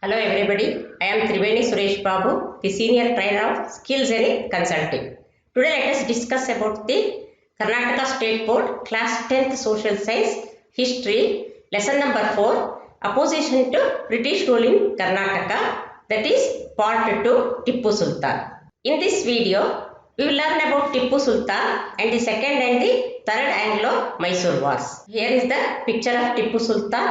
Hello everybody, I am Triveni Suresh Babu, the Senior Trainer of Skills in Consulting. Today let us discuss about the Karnataka State Board Class 10th Social Science History Lesson number 4 Opposition to British rule in Karnataka, that is Part 2 Tippu Sultan. In this video, we will learn about Tippu Sultan and the second and the third Anglo-Mysore wars. Here is the picture of Tippu Sultan.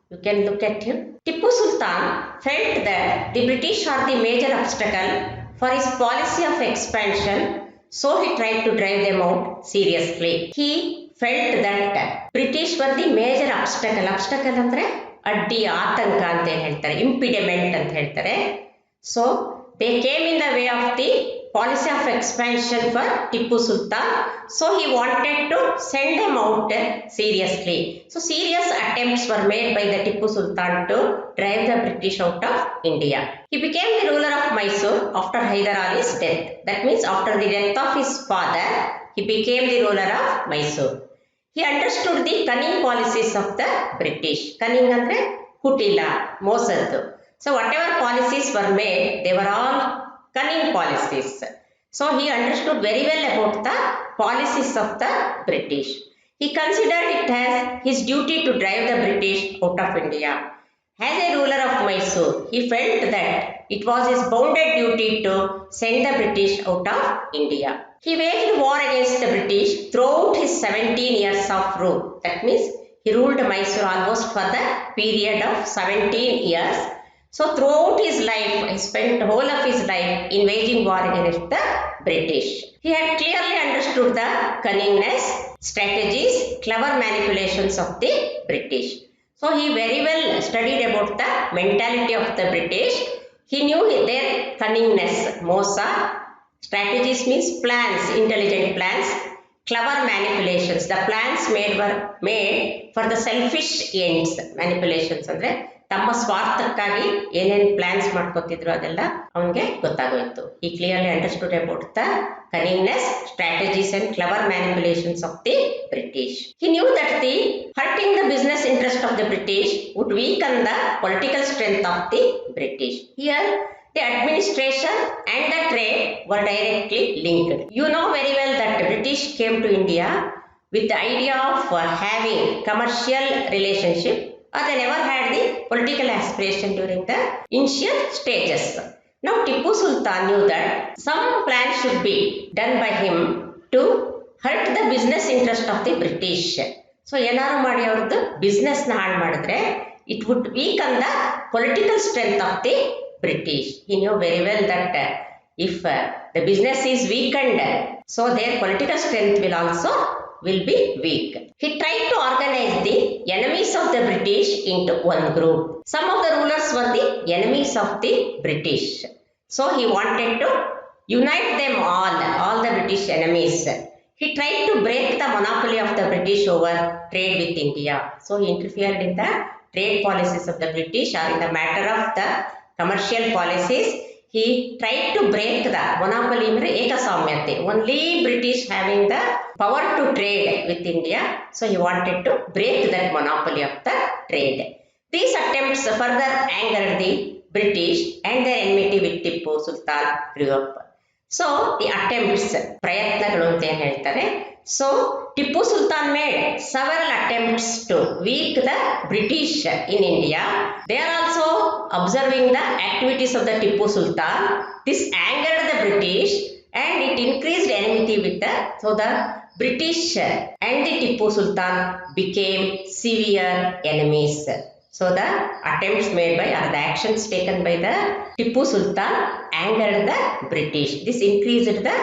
You can look at him. Tippu Sultan felt that the British are the major obstacle for his policy of expansion, so he tried to drive them out seriously. He felt that British were the major obstacle. Obstacle ಅಂದ್ರೆ ಅಡ್ಡಿ ಆತಂಕ ಅಂತ ಹೇಳ್ತಾರೆ, impediment ಅಂತ ಹೇಳ್ತಾರೆ. So they came in the way of the policy of expansion for Tippu Sultan, so he wanted to send them out seriously. So serious attempts were made by the Tippu Sultan to drive the British out of India. He became the ruler of Mysore after Hyder Ali's death. That means after the death of his father, he became the ruler of Mysore. He understood the cunning policies of the British. Cunning andre kutila, mosaddu. So whatever policies were made, they were all cunning policies. So he understood very well about the policies of the British. He considered it as his duty to drive the British out of India. As a ruler of Mysore, he felt that it was his bounden duty to send the British out of India. He waged war against the British throughout his 17 years of rule. That means he ruled Mysore almost for the period of 17 years. So throughout his life, he spent the whole of his life in waging war against the British. He had clearly understood the cunningness, strategies, clever manipulations of the British. So he very well studied about the mentality of the British. He knew their cunningness, mosa. Strategies means plans, intelligent plans. Clever manipulations. The plans were made for the selfish ends. Manipulations andre ತಮ್ಮ ಸ್ವಾರ್ಥಕ್ಕಾಗಿ ಏನೇನು plants ಮಾಡ್ಕೊತಿದ್ರು ಅದೆಲ್ಲ ಅವನಿಗೆ ಗೊತ್ತಾಗೋಯ್ತು. He clearly understood about the cunningness, strategies and clever manipulations of the British. He knew that the hurting the business interest of the British would weaken the political strength of the British. Here the administration and the trade were directly linked. You know very well that the British came to India with the idea of having commercial relationship, or they never had the political aspiration during the initial stages. Now Tippu Sultan knew that some plan should be done by him to hurt the business interest of the British. So ಏನಾರು ಮಾಡಿ ಅವ್ರದ್ದು business ನ ಹಾಳು ಮಾಡಿದ್ರೆ it would weaken the political strength of the British. He knew very well that if the business is weakened, so their political strength will be weak. He tried to organize the enemies of the British into one group. Some of the rulers were the enemies of the British. So he wanted to unite them all the British enemies. He tried to break the monopoly of the British over trade with India. So he interfered in the trade policies of the British, or in the matter of the commercial policies. He tried to break the monopoly, ekasamyate, only British having the power to trade with India. So he wanted to break that monopoly of the trade. These attempts further angered the British and their enmity with Tippu Sultan grew up. So the attempts, prayatnagalu anta ಏನು ಹೇಳ್ತಾರೆ. So Tippu Sultan made several attempts to weak the British in India. They are also observing the activities of the Tippu Sultan. This angered the British and it increased enmity with the, so the British and the Tippu Sultan became severe enemies. So the attempts made by, or the actions taken by the Tippu Sultan angered the British. This increased the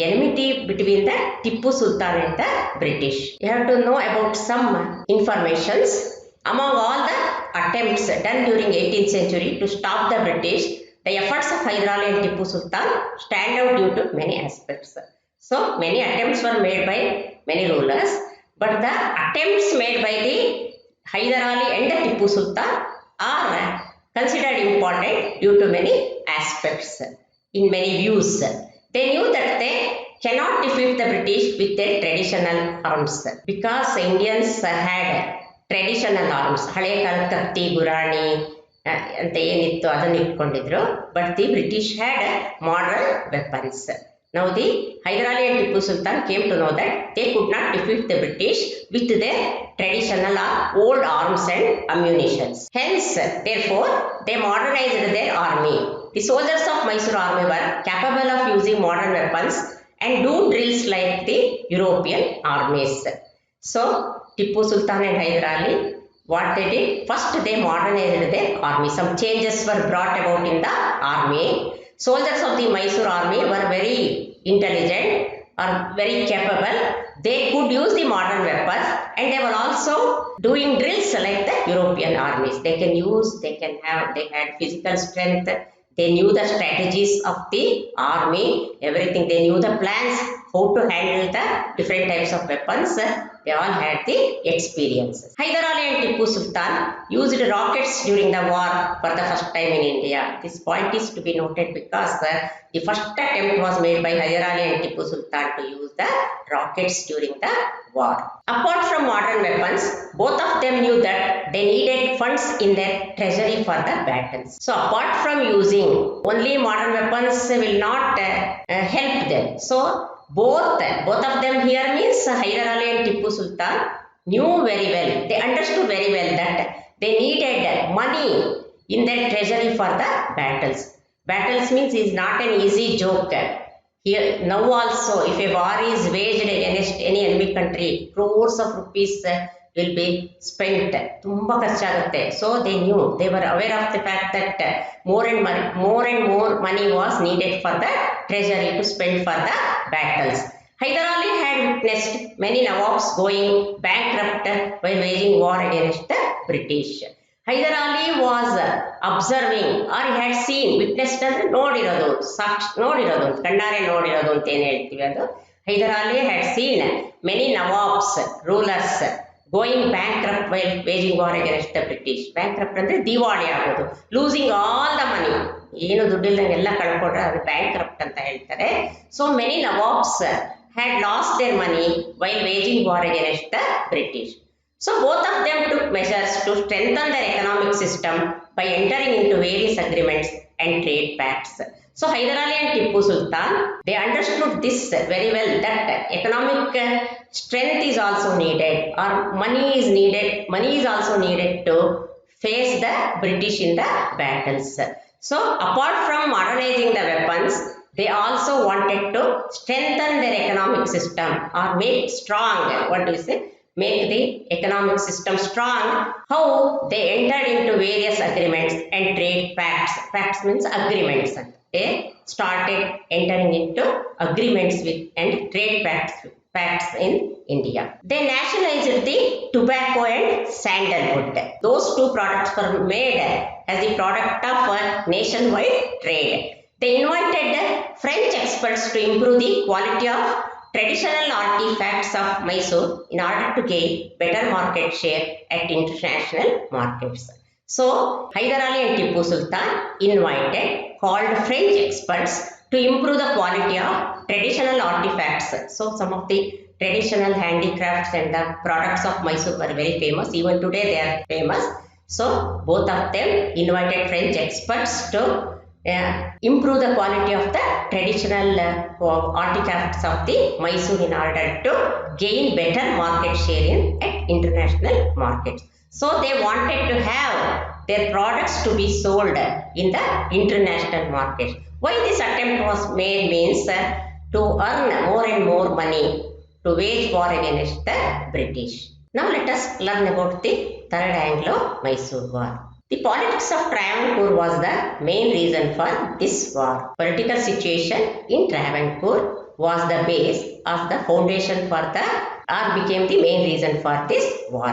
enmity between the Tippu Sultan and the British. You have to know about some informations. Among all the attempts done during 18th century to stop the British, the efforts of Hyder Ali and Tippu Sultan stand out due to many aspects. So many attempts were made by many rulers, but the attempts made by the Hyder Ali and the Tippu Sultan are considered important due to many aspects, in many views. They knew that they cannot defeat the British with their traditional arms, because Indians had traditional arms, ಹಳೆ ಕಾಲದ ಕತ್ತಿ, ಗುರಾಣಿ, ಅಂತ ಏನಿತ್ತು ಅದನ್ನು ಇಟ್ಕೊಂಡಿದ್ರು. But the British had modern weapons. Now the Hyder Ali and Tipu Sultan came to know that they could not defeat the British with their traditional or old arms and ammunitions. Hence, therefore, they modernized their army. The soldiers of Mysore army were capable of using modern weapons and do drills like the European armies. So, Tipu Sultan and Hyder Ali, what they did? First, they modernized their army. Some changes were brought about in the army. Soldiers of the Mysore army were very intelligent or very capable. They could use the modern weapons and they were also doing drills like the European armies. They had physical strength. They knew the strategies of the army, everything. They knew the plans, how to handle the different types of weapons. They all had the experience. Hyder Ali and Tipu Sultan used rockets during the war for the first time in India. This point is to be noted because the first attempt was made by Hyder Ali and Tipu Sultan to use the rockets during the war. Apart from modern weapons, both of them knew that they needed funds in their treasury for the battles. So apart from using only modern weapons will not help them. So both of them here means Hyder Ali and Tipu Sultan knew very well, they understood very well that they needed money in their treasury for the battles. Battles means is not an easy joke. Here now also, if a war is waged against any enemy country, crores of rupees will be spent. Tumba kharchagutte. So they knew, they were aware of the fact that more and more money was needed for the treasury to spend for the battles. Hyder Ali had witnessed many Nawabs going bankrupt while waging war against the British. Hyder Ali was observing, or he had seen, witnessed ಅಂದ್ರೆ ನೋಡಿರೋದು, ಕಣ್ಣಾರೆ ನೋಡಿರೋದು ಅಂತ ಏನು ಹೇಳ್ತೀವಿ ಅದು. Hyder Ali had seen many Nawabs, rulers going bankrupt while waging war against the British. Bankrupt ಅಂದ್ರೆ ದಿವಾಳಿ ಆಗೋದು, losing all the money. ಏನು ದುಡ್ಡಿಲ್ದಂಗೆ ಎಲ್ಲ ಕಳ್ಕೊಂಡ್ರೆ ಅದು ಬ್ಯಾಂಕ್ರಪ್ಟ್ ಅಂತ ಹೇಳ್ತಾರೆ. So many Nawabs had lost their money while waging war against the British. So both of them took measures to strengthen their economic system by entering into various agreements and trade pacts. So Hyder Ali and Tipu Sultan, they understood this very well, that economic strength is also needed, or money is also needed to face the British in the battles. So apart from modernizing the weapons, they also wanted to strengthen their economic system or make strong, make the economic system strong. How? They entered into various agreements and trade pacts. Pacts means agreements. They started entering into agreements with and trade pacts in India. They nationalized the tobacco and sandalwood. Those two products were made as the product of nationwide trade. They invited French experts to improve the quality of traditional artifacts of Mysore in order to gain better market share at international markets. So Hyder Ali and Tipu Sultan called French experts to improve the quality of traditional artifacts. So some of the traditional handicrafts and the products of Mysore were very famous. Even today they are famous. So both of them invited French experts to improve the quality of the traditional artifacts of the Mysore in order to gain better market share at international markets. So they wanted to have their products to be sold in the international market. Why this attempt was made means to earn more and more money to wage war against the British. Now let us learn about the Third Anglo-Mysore War. The politics of Travancore was the main reason for this war. Political situation in Travancore was the base of the foundation for the, or became the main reason for this war.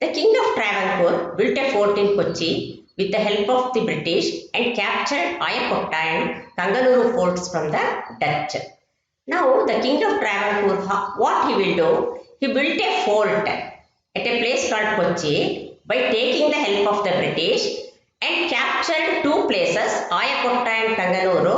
The king of Travancore built a fort in Kochi with the help of the British and captured Ayakotta and Kanganuru forts from the Dutch. Now the king of Travancore, what he will do? He built a fort at a place called Kochi by taking the help of the British and captured two places, Ayakotta and Kanganuru.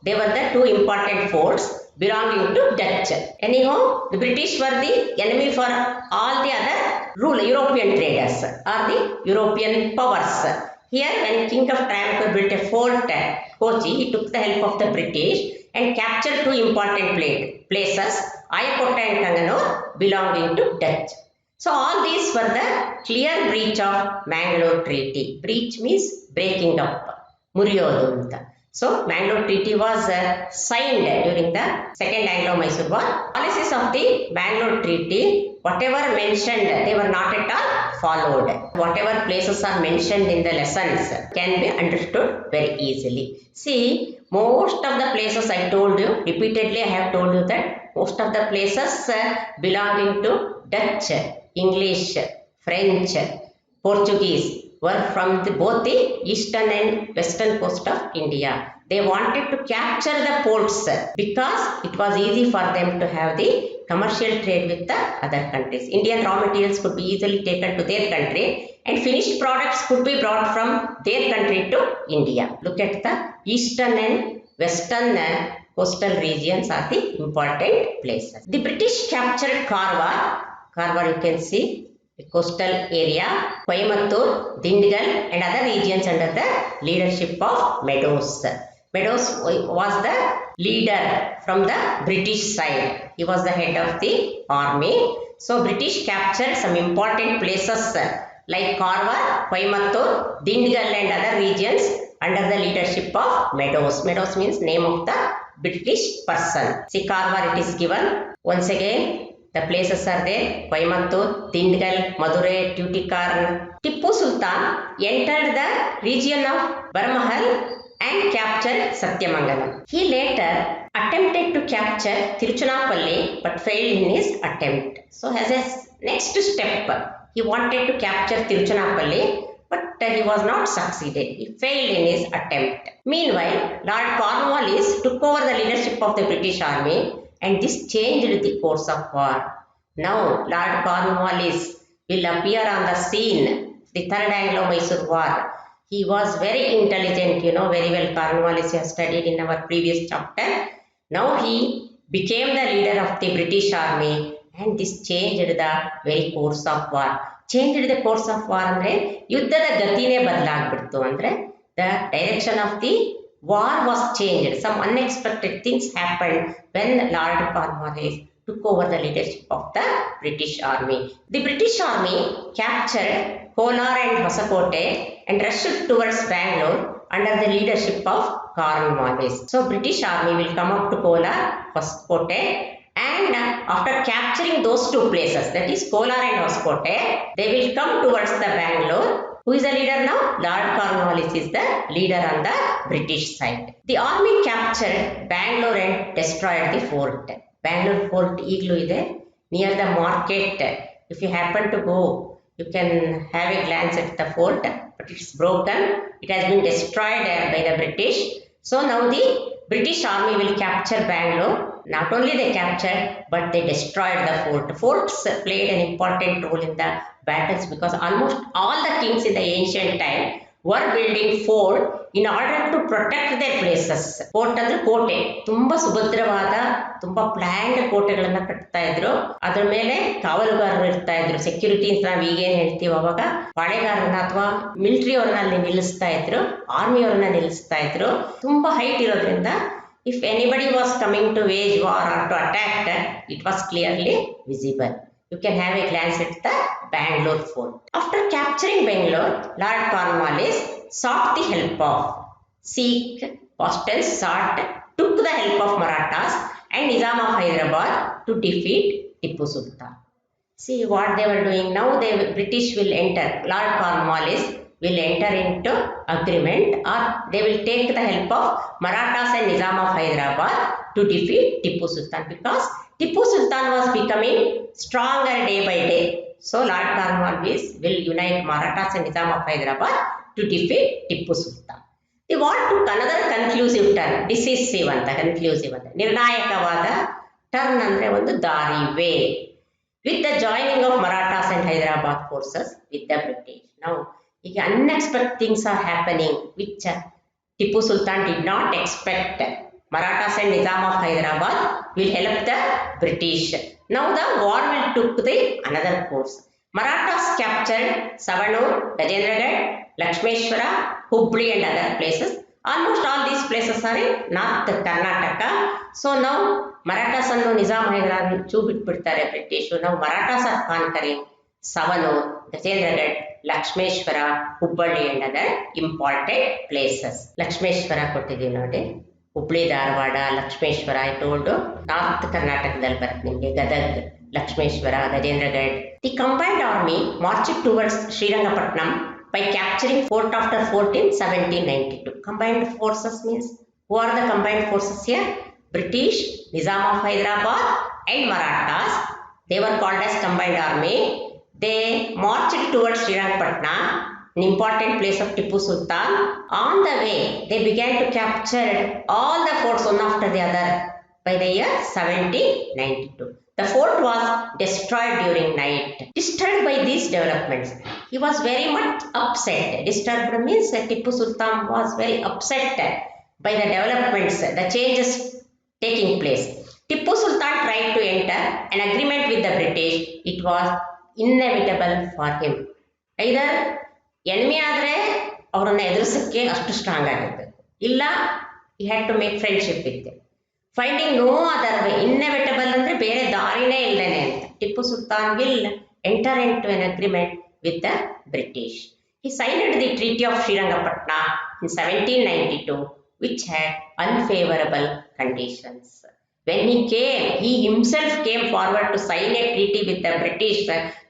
They were the two important forts belonging to Dutch. Anyhow, the British were the enemy for all the other European traders or the European powers. Here, when King of Travancore built a fort, Kochi, he took the help of the British and captured two important places, Ayakotta and Kanganur, belonging to Dutch. So all these were the clear breach of Mangalore Treaty. Breach means breaking up. Muriyodu anta. So Mangalore Treaty was signed during the Second Anglo-Mysore War. Policies of the Mangalore Treaty, whatever mentioned, they were not at all followed. Whatever places are mentioned in the lessons can be understood very easily. See, most of the places I told you, repeatedly I have told you that most of the places belonging to Dutch, English, French, Portuguese were from both the eastern and western coast of India. They wanted to capture the ports because it was easy for them to have the commercial trade with the other countries. Indian raw materials could be easily taken to their country and finished products could be brought from their country to India. Look at the eastern and western coastal regions are the important places. The British captured Karwar. Karwar you can see. The coastal area, Coimbatore, Dindigul and other regions under the leadership of Meadows. Meadows was the leader from the British side. He was the head of the army. So British captured some important places like Karwar, Coimbatore, Dindigul and other regions under the leadership of Meadows. Meadows means name of the British person. See Karwar it is given. Once again the places are there, Coimbatore, Dindigul, Madurai, Tuticorin. Tipu Sultan entered the region of Baramahal and captured Satyamangalam. He later attempted to capture Tiruchirappalli but failed in his attempt. So as a next step, he wanted to capture Tiruchirappalli but he was not succeeded. He failed in his attempt. Meanwhile, Lord Cornwallis took over the leadership of the British Army and this changed the course of war. Now, Lord Cornwallis will appear on the scene, the Third Anglo-Mysore War. He was very intelligent, you know very well. Cornwallis has studied in our previous chapter. Now he became the leader of the British Army and this changed the very course of war. Changed the course of war andre ಯುದ್ಧದ ಗತಿನೇ ಬದಲಾಗ್ಬಿಡ್ತು ಅಂದ್ರೆ the direction of the war was changed. Some unexpected things happened when Lord Cornwallis took over the leadership of the British Army. The British Army captured Kolar and Hosakote and rushed towards Bangalore under the leadership of Cornwallis. So British Army will come up to Kolar, Hosakote and after capturing those two places, that is Kolar and Hosakote, they will come towards the Bangalore. Who is the leader now? Lord Cornwallis is the leader on the British side. The army captured Bangalore and destroyed the fort. Bangalore fort iglu ide near the market. If you happen to go, you can have a glance at the fort, but it's broken. It has been destroyed by the British. So now the British army will capture Bangalore. Not only they captured, but they destroyed the fort. Forts played an important role in the battles because almost all the kings in the ancient time were building fort in order to protect their places. Fort ಅಂದ್ರೆ ಕೋಟೆ ತುಂಬಾ ಸುಭದ್ರವಾದ ತುಂಬಾ planned ಕೋಟೆಗಳನ್ನ ಕಟ್ತಾ ಇದ್ರು. ಅದರ ಮೇಲೆ ಕಾವಲುಗಾರರು ಇರ್ತಾ ಇದ್ರು. ಸೆಕ್ಯೂರಿಟಿ ಅಂತ ನಾವು ಈಗೇನ್ ಹೇಳ್ತೀವಿ ಅವಾಗ ಪಾಳೆಗಾರರನ್ನ ಅಥವಾ ಮಿಲಿಟರಿ ಅವರನ್ನ ಅಲ್ಲಿ ನಿಲ್ಲಿಸ್ತಾ ಇದ್ರು, ಆರ್ಮಿ ಅವರನ್ನ ನಿಲ್ಲಿಸ್ತಾ ಇದ್ರು. ತುಂಬಾ ಹೈಟ್ ಇರೋದ್ರಿಂದ if anybody was coming to wage war or to attack, it was clearly visible. You can have a glance at the Bangalore fort. After capturing Bangalore, Lord Cornwallis sought the help of took the help of Marathas and Nizam of Hyderabad to defeat Tipu Sultan. See what they were doing now. The British will enter. Lord Cornwallis will enter into agreement or they will take the help of Marathas and Nizam of Hyderabad to defeat Tipu Sultan because Tipu Sultan was becoming stronger day by day. So Lord Cornwallis will unite Marathas and Nizam of Hyderabad to defeat Tipu Sultan. They want to another conclusive turn, decisive anta conclusive anta ನಿರ್ಣಾಯಕವಾದ turn ಅಂದ್ರೆ ಒಂದು ದಾರಿ way with the joining of Marathas and Hyderabad forces with the British. Now unexpected things are happening which Tipu Sultan did not expect. Marathas and Nizam of Hyderabad will help the British. Now the war will took the another course. Marathas captured Savanur, Gajendragad, Lakshmeshwara, Hubli and other places. Almost all these places are in North Karnataka. So now Marathas annu Nizam Hyderabad ಚೂ ಬಿಟ್ಬಿಡ್ತಾರೆ British. ನಾವು Marathas are conquering Savanur, Gajendragad, Lakshmeshwara, Hubballi and other important places. Lakshmeshwara ಕೊಟ್ಟಿದ್ದೀವಿ ನೋಡಿ. Hubli Dharwad Lakshmeshwar I told north ಕರ್ನಾಟಕದಲ್ಲಿ ಬರುತ್ತೆ ನಿಮಗೆ Gadag Lakshmeshwar Gajendragad. The combined army marched towards Srirangapatnam by capturing fort after fort in 1792. Combined forces means who are the combined forces here? British, Nizam of Hyderabad and Marathas. They were called as combined army. They marched towards Srirangapatna, an important place of Tipu Sultan. On the way, they began to capture all the forts one after the other by the year 1792. The fort was destroyed during night. Disturbed by these developments, he was very much upset. Disturbed means that Tipu Sultan was very upset by the developments, the changes taking place. Tipu Sultan tried to enter an agreement with the British. It was inevitable for him. Either enemy ಆದರೆ ಅವರನ್ನು ಎದುರಿಸಕ್ಕೆ ಅಷ್ಟು strong ಆಗಿರ್ಬೇಕು, ಇಲ್ಲ he had to make friendship with them. Finding no other way, inevitable ಅಂದ್ರೆ ಬೇರೆ ದಾರಿನೇ ಇಲ್ಲದೇನೆ ಅಂತ. Tipu Sultan will enter into an agreement with the British. He signed the Treaty of Srirangapatna in 1792, which had unfavorable conditions. When he himself came forward to sign a treaty with the British,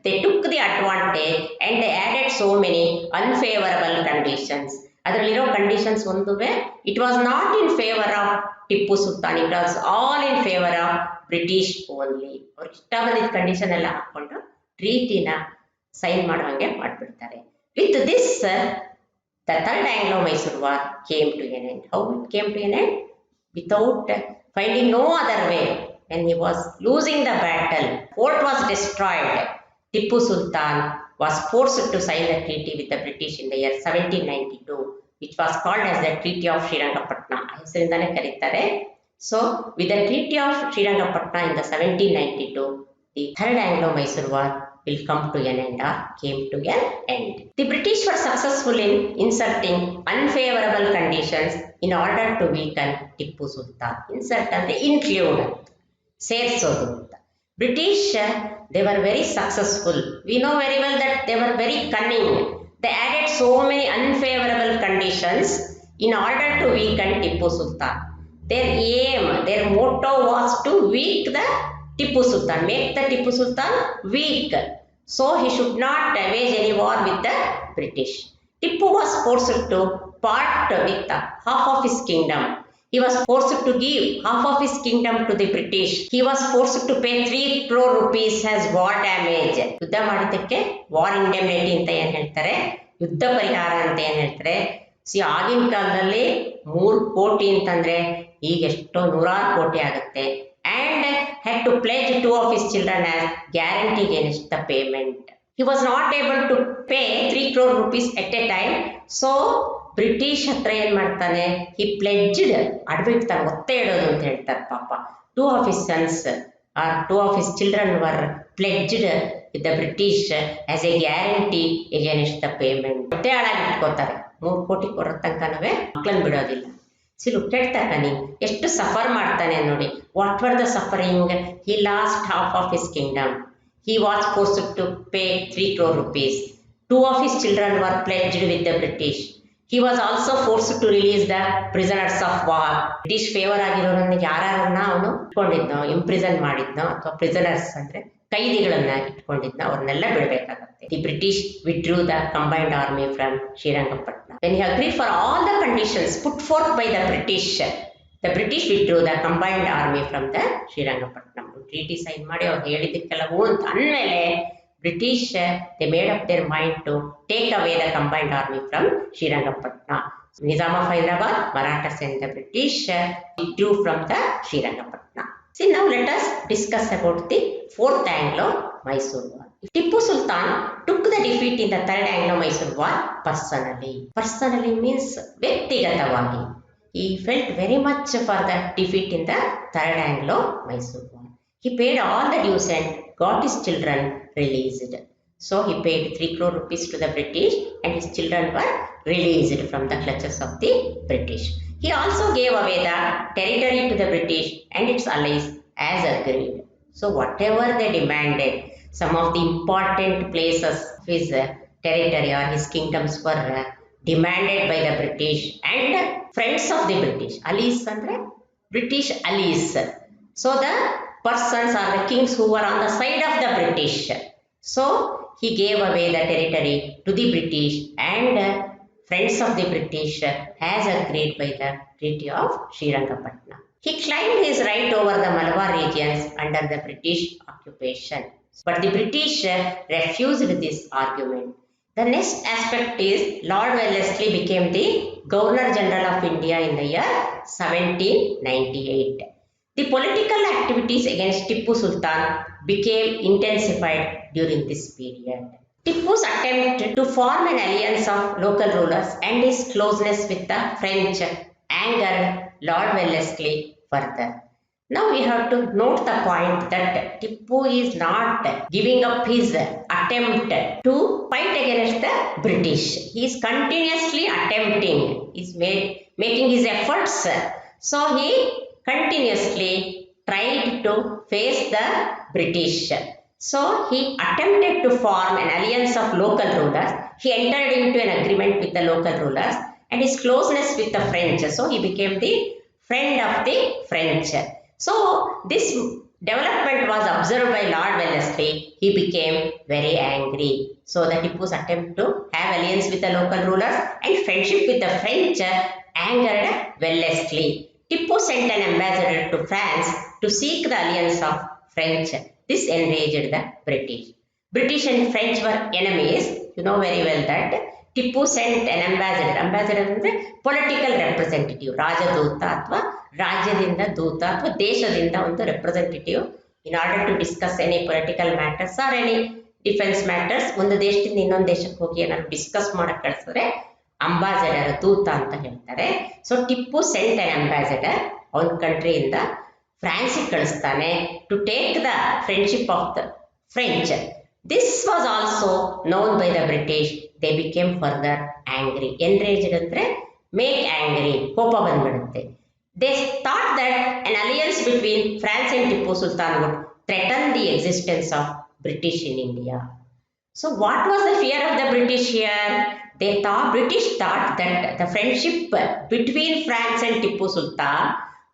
they took the advantage and they added so many unfavorable conditions. ಅದರಲ್ಲಿರೋ conditions ಒಂದುವೆ, it was not in favour of Tipu Sultan, it was all in favour of British only. ಅವ್ರಿಗೆ ಇಷ್ಟ ಬಂದಿದ್ದ condition ಎಲ್ಲ ಹಾಕೊಂಡು ಟ್ರೀಟಿನ sign ಮಾಡುವಂಗೆ ಮಾಡಿಬಿಡ್ತಾರೆ. With this the third ಆಂಗ್ಲೋ-ಮೈಸೂರು war came to N end. How it came to N end? Without finding no other way. When he was losing the battle, fort was destroyed. Tipu Sultan was forced to sign the treaty with the British in the year 1792, which was called as the Treaty of Srirangapatna. ಹೆಸರಿಂದಾನೆ ಕರೀತಾರೆ. So, with the Treaty of Srirangapatna in the 1792, the Third Anglo-Mysore War will come to an end or came to an end. The British were successful in inserting unfavorable conditions in order to weaken Tipu Sultan. Insert and include, ಸೇರಿಸೋದು ಅಂತ. British, they were very successful. We know very well that they were very cunning. They added so many unfavorable conditions in order to weaken Tipu Sultan. Their aim, their motto was to weak the Tipu Sultan, make the Tipu Sultan weak. So he should not wage any war with the British. Tipu was forced to part with half of his kingdom. He was forced to give half of his kingdom to the British. He was forced to pay 3 crore rupees as war damage. ಯುದ್ಧ ಮಾಡಿದ್ದಕ್ಕೆ war indemnity ಅಂತ ಏನ್ ಹೇಳ್ತಾರೆ, ಯುದ್ಧ ಪರಿಹಾರ ಅಂತ ಏನ್ ಹೇಳ್ತಾರೆ. ಆಗಿನ ಕಾಲದಲ್ಲಿ 3 ಕೋಟಿ ಅಂತಂದ್ರೆ ಈಗ ಎಷ್ಟೋ 100 ಕೋಟಿ ಆಗುತ್ತೆ. And had to pledge 2 of his children as guarantee against the payment. He was not able to pay 3 crore rupees at a time. So British ಹತ್ರ ಏನ್ ಮಾಡ್ತಾನೆ, he pledged, ಅಡ್ಬಿಡ್ತಾನೆ, ಒತ್ತೆ ಇಡೋದು ಅಂತ ಹೇಳ್ತಾರೆ ಪಾಪ. 2 of his sons or 2 of his children were pledged with the British as a guarantee against the payment. ಒತ್ತೆ ಹಾಳಾಗಿ ಇಟ್ಕೋತಾರೆ, 3 ಕೋಟಿ ಕೊಡೋ ತನಕನವೇ ಮಕ್ಕಳನ್ನ ಬಿಡೋದಿಲ್ಲ. C look at the cunning, ಎಷ್ಟು ಸಫರ್ ಮಾಡ್ತಾನೆ ನೋಡಿ. What were the suffering? He lost half of his kingdom. He was forced to pay 3 crore rupees. 2 of his children were pledged with the British. He was also forced to release the prisoners of war. British favor ಆಗಿರೋರನ್ನ ಯಾರನ್ನ ಅವನು ಇಟ್ಕೊಂಡಿದ್ನೋ, imprison ಮಾಡಿದ್ನೋ, ಅಥವಾ prisoners ಅಂದ್ರೆ ಕೈದಿಗಳನ್ನ ಇಟ್ಕೊಂಡಿದ್ನೋ ಅವ್ರನ್ನೆಲ್ಲ ಬಿಡಬೇಕಾಗತ್ತೆ. The British withdrew the combined army from Srirangapatna. When he agreed for all the conditions put forth by the British withdrew the combined army from the Srirangapatna. Treaty sign ಮಾಡಿ ಅವ್ರು ಹೇಳಿದ್ದಕ್ಕೆಲ್ಲ ಅಂತ ಅಂದಮೇಲೆ British, they made up their mind to take away the combined army from Srirangapatna. Nizam of Hyderabad, Marathas and the British withdrew from the Srirangapatna. See, now let us discuss about the Fourth Anglo-Mysore War. Tipu Sultan took the defeat in the Third Anglo-Mysore War personally. Personally means ವ್ಯಕ್ತಿಗತವಾಗಿ. He felt very much for the defeat in the Third Anglo-Mysore War. He paid all the dues and got his children released. So he paid 3 crore rupees to the British and his children were released from the clutches of the British. He also gave away the territory to the British and its allies as agreed. So whatever they demanded, some of the important places of his territory or his kingdoms were demanded by the British and friends of the British. Allies andre British allies. So the persons or the kings who were on the side of the British. So he gave away the territory to the British and friends of the British as agreed by the Treaty of Srirangapatna. He claimed his right over the Malabar regions under the British occupation, but the British refused this argument. The next aspect is Lord Wellesley became the Governor General of India in the year 1798. The political activities against Tipu Sultan became intensified during this period. Tipu's attempt to form an alliance of local rulers and his closeness with the French angered Lord Wellesley further. Now we have to note the point that Tipu is not giving up his attempt to fight against the British. He is continuously attempting, making his efforts. So he continuously tried to face the British. So he attempted to form an alliance of local rulers. He entered into an agreement with the local rulers and his closeness with the French. So he became the friend of the French. So this development was observed by Lord Wellesley. He became very angry. So the Tipu's attempt to have alliance with the local rulers and friendship with the French angered Wellesley. Tipu sent an ambassador to France to seek the alliance of French. This enraged the British. British and French were enemies. You know very well that Tipu sent an ambassador. Ambassador ಅಂದರೆ political representative, ರಾಜದೂತ ಅಥವಾ ರಾಜ್ಯದಿಂದ ದೂತ ಅಥವಾ ದೇಶದಿಂದ ಒಂದು representative in order to discuss any political matters or any defence matters. ಒಂದು ದೇಶದಿಂದ ಇನ್ನೊಂದು ದೇಶಕ್ಕೆ ಹೋಗಿ ಏನಾದ್ರು ಡಿಸ್ಕಸ್ ಮಾಡಕ್ಕೆ ಕಳಿಸಿದ್ರೆ ಅಂಬಾಸಡರ್, ದೂತ ಅಂತ ಹೇಳ್ತಾರೆ. So Tipu sent an ambassador ಅವನ ಕಂಟ್ರಿಯಿಂದ ಫ್ರಾನ್ಸಿಗೆ ಕಳಿಸ್ತಾನೆ to take the friendship of the French. This was also known by the British. They became further angry. Enraged ಅಂದ್ರೆ make angry, ಕೋಪ ಬಂದ್ಬಿಡುತ್ತೆ. They thought that an alliance between France and Tipu Sultan would threaten the existence of British in India. So what was the fear of the British here? British thought that the friendship between France and Tipu Sultan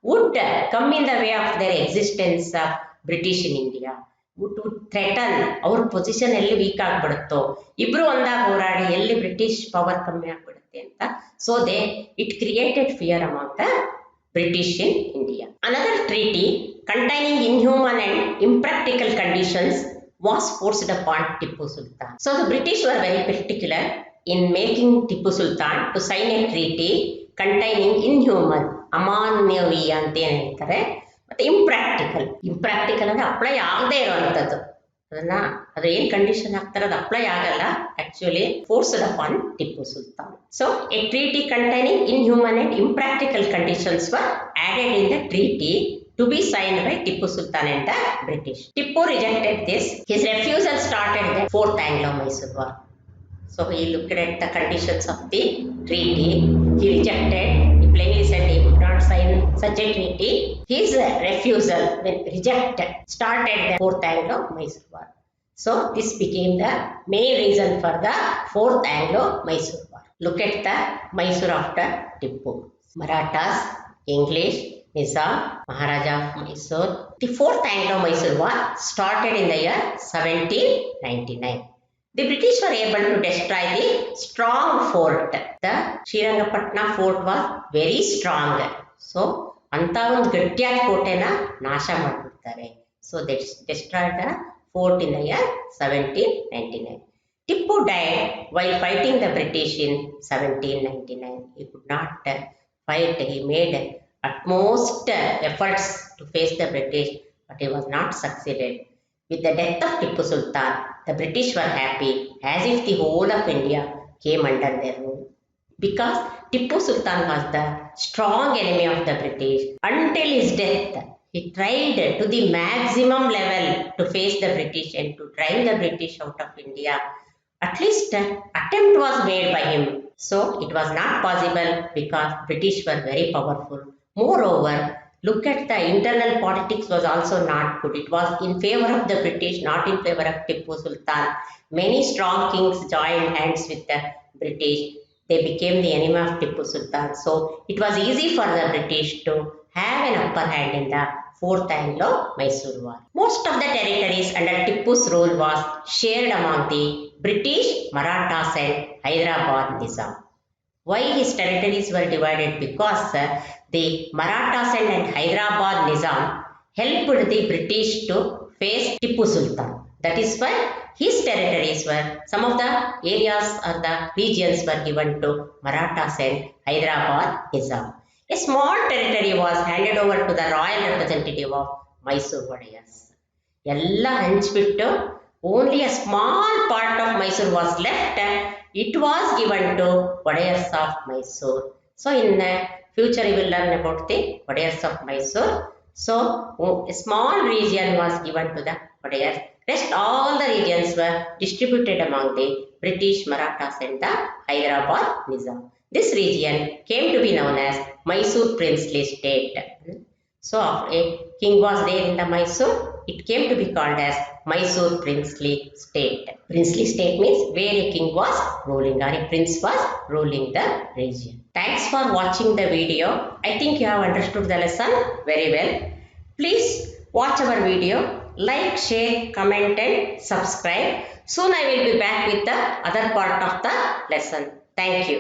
would come in the way of their existence of British in India. would threaten, ಅವ್ರ position ಎಲ್ಲಿ weak ಆಗ್ಬಿಡುತ್ತೋ, ಇಬ್ರು ಒಂದಾಗ ಹೋರಾಡಿ ಎಲ್ಲಿ British power ಕಮ್ಮಿ ಆಗ್ಬಿಡುತ್ತೆ ಅಂತ. So it created fear among the British in India. Another treaty containing inhuman and impractical conditions was forced upon Tipu Sultan. So the British were very particular in making Tipu Sultan to sign a treaty containing inhuman, ಅಮಾನವೀಯ ಅಂತ ಏನು ಹೇಳ್ತಾರೆ, ಮತ್ತು impractical ಅಂದರೆ apply ಆಗದೆ ಇರೋವಂಥದ್ದು. ಅದು ಏನು condition ಹಾಕ್ತಾರೆ ಅದು ಅಪ್ಲೈ ಆಗಲ್ಲ. Actually forced upon Tipu Sultan. So A treaty containing inhuman and impractical conditions var added in the treaty to be signed by Tipu Sultan and the British. Tipu rejected this. His refusal started the Fourth Anglo-Mysore War. So he looked at the conditions of the treaty. He rejected. He plainly said he would not sign such a treaty. His refusal, when rejected, started the Fourth Anglo-Mysore War. So this became the main reason for the Fourth Anglo-Mysore War. Look at the Mysore after Tipu. Marathas, English, Nizam, Maharaja of Mysore. The Fourth Anglo-Mysore War started in the year 1799. The British were able to destroy the strong fort. The Srirangapatna fort was very strong. So, anta ಒಂದು ಗಟ್ಟಿಯಾದ ಕೋಟೆನ ನಾಶ ಮಾಡಿಬಿಡ್ತಾರೆ. So they destroyed the fort in the year 1799. Tipu died while fighting the British in 1799. He could not fight. He made utmost efforts to face the British, but he was not succeeded. With the death of Tipu Sultan, the British were happy, as if the whole of India came under their rule. Because Tipu Sultan was the strong enemy of the British. Until his death, He tried to the maximum level to face the British and to drive the British out of India. At least attempt was made by him. So it was not possible because British were very powerful. Moreover, look at the internal politics was also not good. It was in favor of the British, not in favor of Tipu Sultan. Many strong kings joined hands with the British. They became the enemy of Tipu Sultan. So it was easy for the British to have an upper hand in the Fourth Anglo-Mysore War. Most of the territories under Tipu's rule was shared among the British, Marathas and Hyderabad Nizam. Why his territories were divided? Because the Marathas and Hyderabad Nizam helped the British to face Tipu Sultan. That is why his territories were, some of the areas or the regions were given to Marathas and Hyderabad Nizam. A small territory was handed over to the royal representative of Mysore Wadayars. ಎಲ್ಲ ಹಂಚಿಬಿಟ್ಟು only a small part of Mysore was left. It was given to Wadayars of Mysore. So in future you will learn about the Wadayars of Mysore. So a small region was given to the Wadayars. Rest all the regions were distributed among the British, Marathas and the Hyderabad Nizam. This region came to be known as Mysore Princely State. So a king was there in the Mysore. It came to be called as Mysore Princely State. Princely State means where a king was ruling or a prince was ruling the region. Thanks for watching the video. I think you have understood the lesson very well. Please watch our video, like, share, comment and subscribe. Soon I will be back with the other part of the lesson. Thank you.